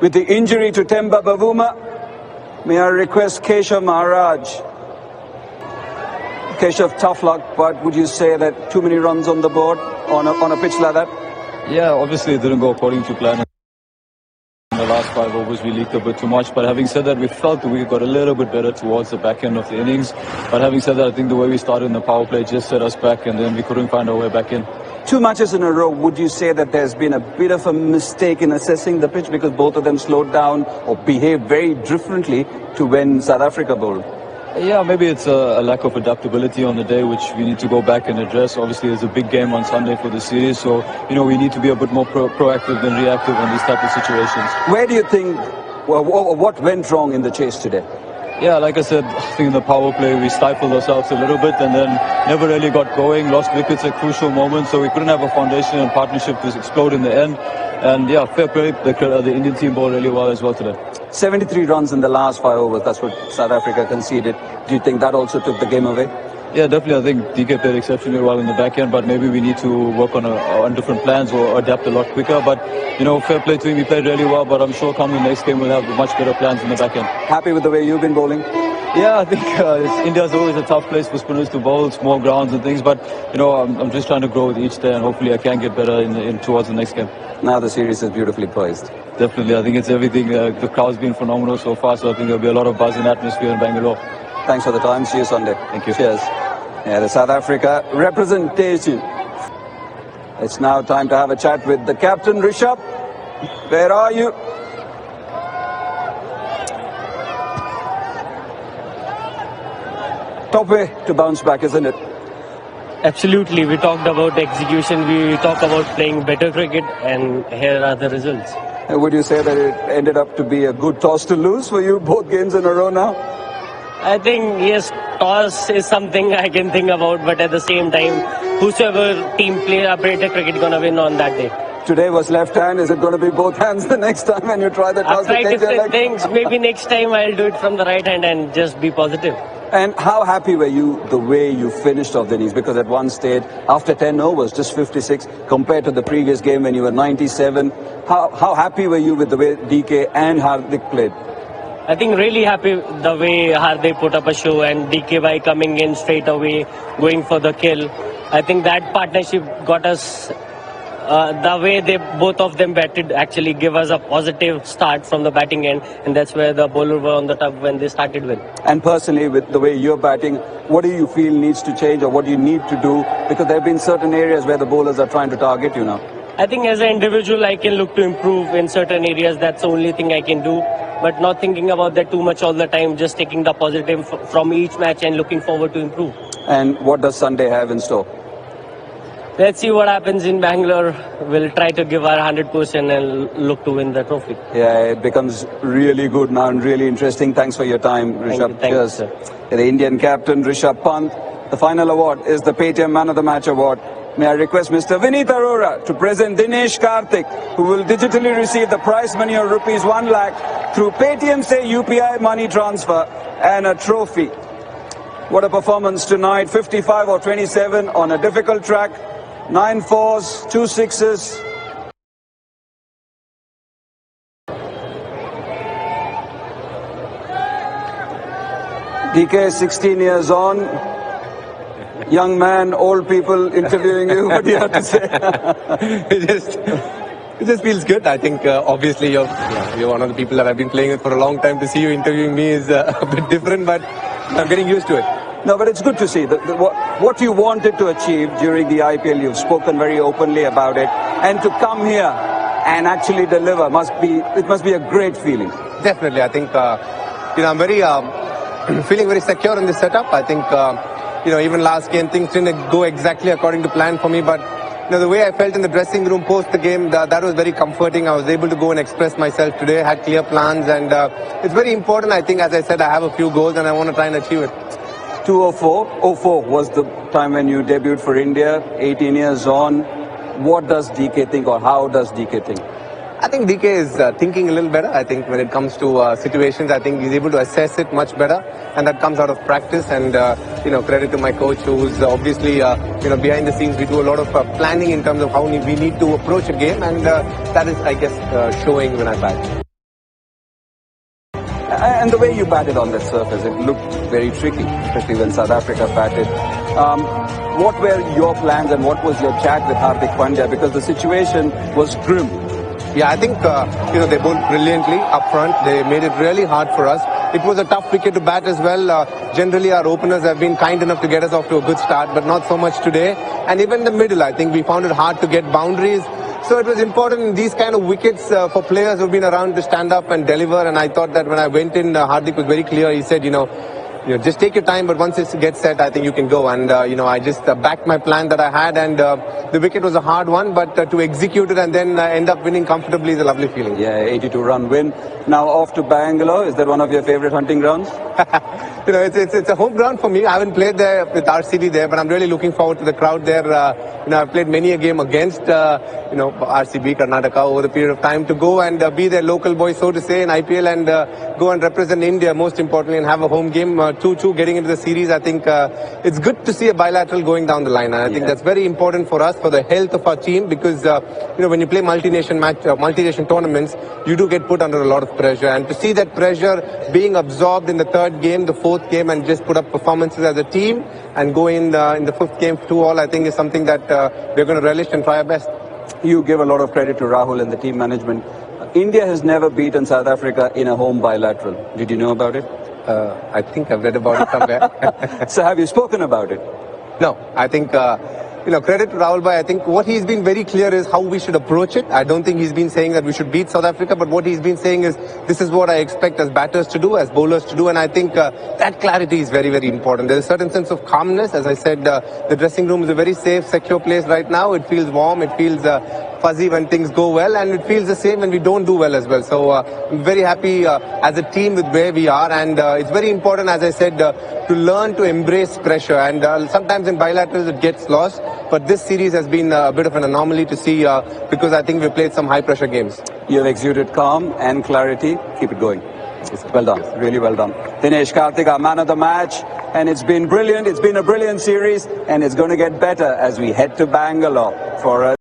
With the injury to Temba Bavuma, may I request Keshav Maharaj. Keshav, tough luck, but would you say that too many runs on the board on a pitch like that? Yeah, obviously it didn't go according to plan. In the last 5 overs we leaked a bit too much, but having said that, we felt that we got a little bit better towards the back end of the innings. But having said that, I think the way we started in the power play just set us back, and then we couldn't find our way back in. 2 matches in a row, would you say that there's been a bit of a mistake in assessing the pitch because both of them slowed down or behaved very differently to when South Africa bowled? Yeah, maybe it's a lack of adaptability on the day, which we need to go back and address. Obviously, there's a big game on Sunday for the series, so, we need to be a bit more proactive than reactive in these type of situations. Where do you think, what went wrong in the chase today? Yeah, like I said, I think in the power play, we stifled ourselves a little bit and then never really got going, lost wickets at crucial moments, so we couldn't have a foundation and partnership to explode in the end. And yeah, fair play, the Indian team bowled really well as well today. 73 runs in the last 5 overs, that's what South Africa conceded. Do you think that also took the game away? Yeah, definitely. I think DK played exceptionally well in the back end, but maybe we need to work on different plans or adapt a lot quicker. But, fair play to him. He played really well, but I'm sure coming next game we'll have much better plans in the back end. Happy with the way you've been bowling? Yeah, I think India's always a tough place for spinners to bowl, small grounds and things. But, I'm just trying to grow with each day, and hopefully I can get better towards the next game. Now the series is beautifully poised. Definitely. I think it's everything. The crowd's been phenomenal so far, so I think there'll be a lot of buzz and atmosphere in Bangalore. Thanks for the time. See you Sunday. Thank you. Cheers. Yeah, the South Africa representation. It's now time to have a chat with the captain, Rishabh. Where are you? Top way to bounce back, isn't it? Absolutely. We talked about execution, we talked about playing better cricket, and here are the results. Would you say that it ended up to be a good toss to lose for you both games in a row now? I think, yes, toss is something I can think about, but at the same time, whosoever team play a better cricket is going to win on that day. Today was left hand. Is it going to be both hands the next time when you try the toss? I've tried different things. Maybe next time I'll do it from the right hand and just be positive. And how happy were you the way you finished off the innings? Because at one stage, after 10 overs, just 56, compared to the previous game when you were 97. How happy were you with the way DK and Hardik played? I think really happy the way Hardik put up a show and DK coming in straight away, going for the kill. I think that partnership got us, the way both of them batted actually give us a positive start from the batting end, and that's where the bowler were on the top when they started with. And personally, with the way you're batting, what do you feel needs to change or what do you need to do? Because there have been certain areas where the bowlers are trying to target you now. I think as an individual, I can look to improve in certain areas. That's the only thing I can do. But not thinking about that too much all the time, just taking the positive from each match and looking forward to improve. And what does Sunday have in store? Let's see what happens in Bangalore. We'll try to give our 100% and look to win the trophy. Yeah, it becomes really good now and really interesting. Thanks for your time, Rishabh. Thank you, sir. The Indian captain, Rishabh Pant. The final award is the Paytm Man of the Match award. May I request Mr. Vineet Arora to present Dinesh Karthik, who will digitally receive the prize money of rupees 1 lakh through Paytm Say UPI money transfer and a trophy. What a performance tonight. 55 or 27 on a difficult track. 9 fours, 2 sixes. DK, 16 years on. Young man, old people interviewing you. What do you have to say? It just feels good. I think obviously you're one of the people that I've been playing with for a long time. To see you interviewing me is a bit different, but I'm getting used to it. No, but it's good to see what you wanted to achieve during the IPL. You've spoken very openly about it, and to come here and actually deliver it must be a great feeling. Definitely, I think I'm very feeling very secure in this setup. I think even last game things didn't go exactly according to plan for me, but the way I felt in the dressing room post the game, that was very comforting. I was able to go and express myself today. Had clear plans, and it's very important. I think, as I said, I have a few goals and I want to try and achieve it. 2004 was the time when you debuted for India, 18 years on. What does DK think, or how does DK think? I think DK is thinking a little better. I think when it comes to situations, I think he's able to assess it much better, and that comes out of practice. And credit to my coach, who's obviously behind the scenes. We do a lot of planning in terms of how we need to approach a game, and that is, I guess, showing when I bat. And the way you batted on that surface, it looked very tricky, especially when South Africa batted. What were your plans and what was your chat with Hardik Pandya? Because the situation was grim. Yeah, I think, they bowled brilliantly up front. They made it really hard for us. It was a tough wicket to bat as well. Generally, our openers have been kind enough to get us off to a good start, but not so much today. And even in the middle, I think we found it hard to get boundaries. So it was important in these kind of wickets for players who've been around to stand up and deliver. And I thought that when I went in, Hardik was very clear. He said, just take your time, but once it gets set, I think you can go. And, I just backed my plan that I had. And the wicket was a hard one, but to execute it and then end up winning comfortably is a lovely feeling. Yeah, 82-run win. Now off to Bangalore. Is that one of your favorite hunting grounds? It's a home ground for me. I haven't played there with RCB there, but I'm really looking forward to the crowd there. I've played many a game against, RCB, Karnataka over the period of time to go and be their local boy, so to say, in IPL and go and represent India, most importantly, and have a home game. 2-2 getting into the series. I think it's good to see a bilateral going down the line. And I think that's very important for us, for the health of our team, because, when you play multi-nation tournaments, you do get put under a lot of pressure. And to see that pressure being absorbed in the third game, the fourth game, and just put up performances as a team and go in the fifth game 2-all, I think is something that we're going to relish and try our best. You give a lot of credit to Rahul and the team management. India has never beaten South Africa in a home bilateral. Did you know about it? I think I've read about it somewhere. So have you spoken about it? No, I think, credit to Rahul Bhai. I think what he's been very clear is how we should approach it. I don't think he's been saying that we should beat South Africa, but what he's been saying is this is what I expect as batters to do, as bowlers to do. And I think that clarity is very, very important. There's a certain sense of calmness. As I said, the dressing room is a very safe, secure place right now. It feels warm. It feels fuzzy when things go well, and it feels the same when we don't do well as well. So I'm very happy as a team with where we are, and it's very important, as I said, to learn to embrace pressure. And sometimes in bilaterals it gets lost, but this series has been a bit of an anomaly to see because I think we played some high pressure games. You have exuded calm and clarity. Keep it going. Well done. Really well done. Dinesh Karthik, our man of the match. And it's been brilliant. It's been a brilliant series, and it's going to get better as we head to Bangalore for a